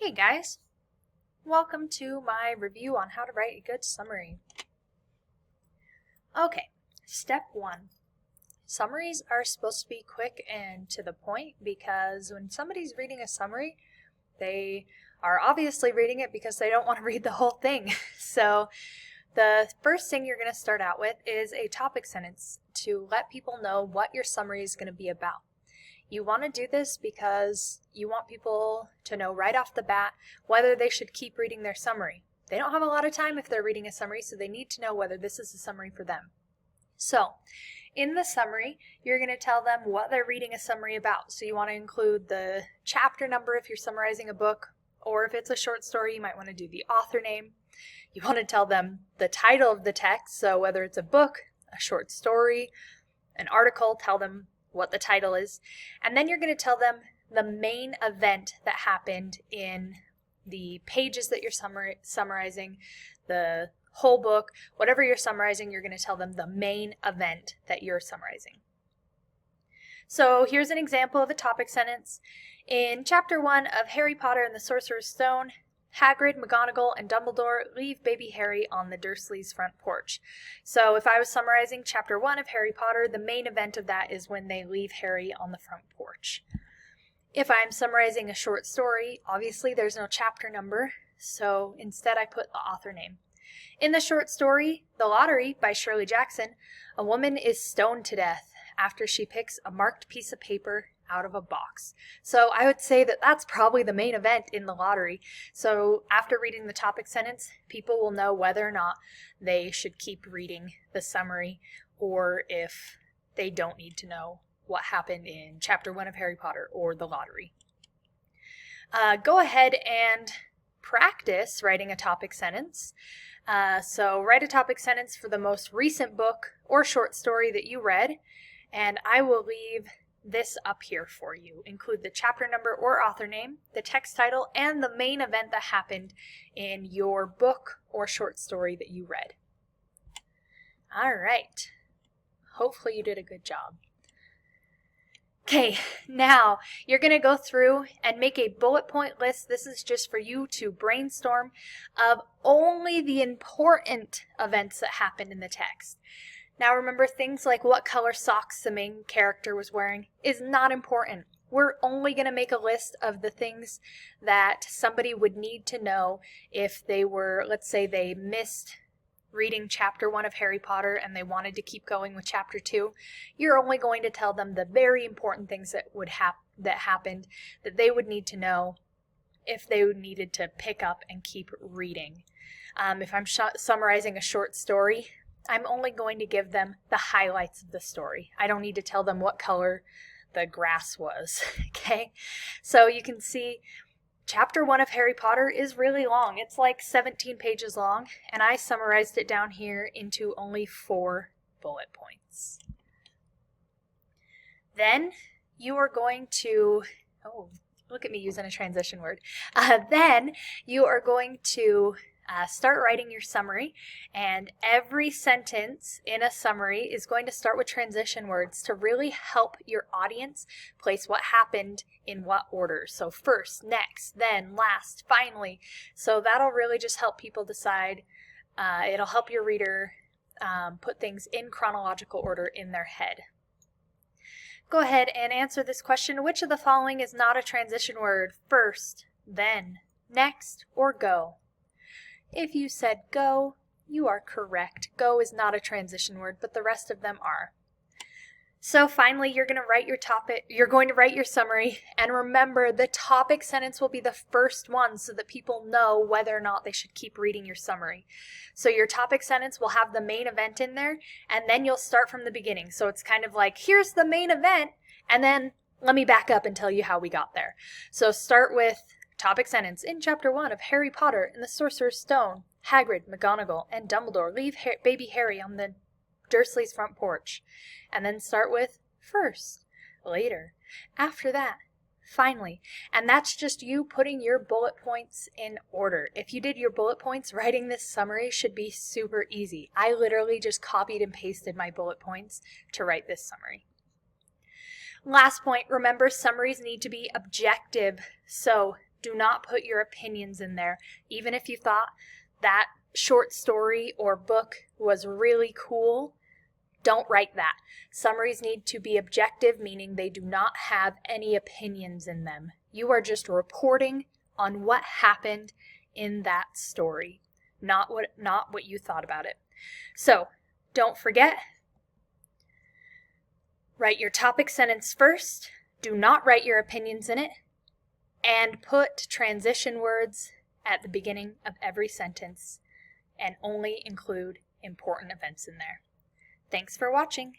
Hey guys, welcome to my review on how to write a good summary. Okay, step 1. Summaries are supposed to be quick and to the point because when somebody's reading a summary, they are obviously reading it because they don't want to read the whole thing. So the first thing you're going to start out with is a topic sentence to let people know what your summary is going to be about. You want to do this because you want people to know right off the bat whether they should keep reading their summary. They don't have a lot of time if they're reading a summary, so they need to know whether this is a summary for them. So, in the summary, you're going to tell them what they're reading a summary about. So you want to include the chapter number if you're summarizing a book, or if it's a short story, you might want to do the author name. You want to tell them the title of the text, so whether it's a book, a short story, an article, tell them what the title is, and then you're going to tell them the main event that happened in the pages that you're summarizing, the whole book, whatever you're summarizing, you're going to tell them the main event that you're summarizing. So here's an example of a topic sentence. In chapter 1 of Harry Potter and the Sorcerer's Stone, Hagrid, McGonagall, and Dumbledore leave baby Harry on the Dursleys' front porch. So if I was summarizing chapter 1 of Harry Potter, the main event of that is when they leave Harry on the front porch. If I'm summarizing a short story, obviously there's no chapter number, so instead I put the author name. In the short story, The Lottery by Shirley Jackson, a woman is stoned to death after she picks a marked piece of paper out of a box. So I would say that that's probably the main event in The Lottery. So after reading the topic sentence, people will know whether or not they should keep reading the summary or if they don't need to know what happened in chapter 1 of Harry Potter or The Lottery. Go ahead and practice writing a topic sentence. So write a topic sentence for the most recent book or short story that you read, and I will leave this up here for you. Include the chapter number or author name, the text title, and the main event that happened in your book or short story that you read. All right. Hopefully you did a good job. Okay, now you're going to go through and make a bullet point list. This is just for you to brainstorm of only the important events that happened in the text. Now remember, things like what color socks the main character was wearing is not important. We're only going to make a list of the things that somebody would need to know if they were, let's say they missed reading chapter 1 of Harry Potter and they wanted to keep going with chapter 2. You're only going to tell them the very important things that happened that they would need to know if they needed to pick up and keep reading. If I'm summarizing a short story, I'm only going to give them the highlights of the story. I don't need to tell them what color the grass was, okay? So you can see chapter 1 of Harry Potter is really long. It's like 17 pages long, and I summarized it down here into only 4 bullet points. Then you are going to, look at me using a transition word. Then you are going to start writing your summary, and every sentence in a summary is going to start with transition words to really help your audience place what happened in what order. So first, next, then, last, finally. So that'll really just help people decide. It'll help your reader put things in chronological order in their head. Go ahead and answer this question. Which of the following is not a transition word? First, then, next, or go? If you said go, you are correct. Go is not a transition word, but the rest of them are. So finally, you're going to write your summary, and remember the topic sentence will be the first one so that people know whether or not they should keep reading your summary. So your topic sentence will have the main event in there, and then you'll start from the beginning. So it's kind of like, here's the main event, and then let me back up and tell you how we got there. So start with topic sentence. In chapter 1 of Harry Potter and the Sorcerer's Stone, Hagrid, McGonagall, and Dumbledore leave baby Harry on the Dursleys' front porch. And then start with first, later, after that, finally. And that's just you putting your bullet points in order. If you did your bullet points, writing this summary should be super easy. I literally just copied and pasted my bullet points to write this summary. Last point, remember summaries need to be objective. So Do not put your opinions in there. Even if you thought that short story or book was really cool, don't write that. Summaries need to be objective, meaning they do not have any opinions in them. You are just reporting on what happened in that story, not what you thought about it. So, don't forget, write your topic sentence first. Do not write your opinions in it. And put transition words at the beginning of every sentence and only include important events in there. Thanks for watching.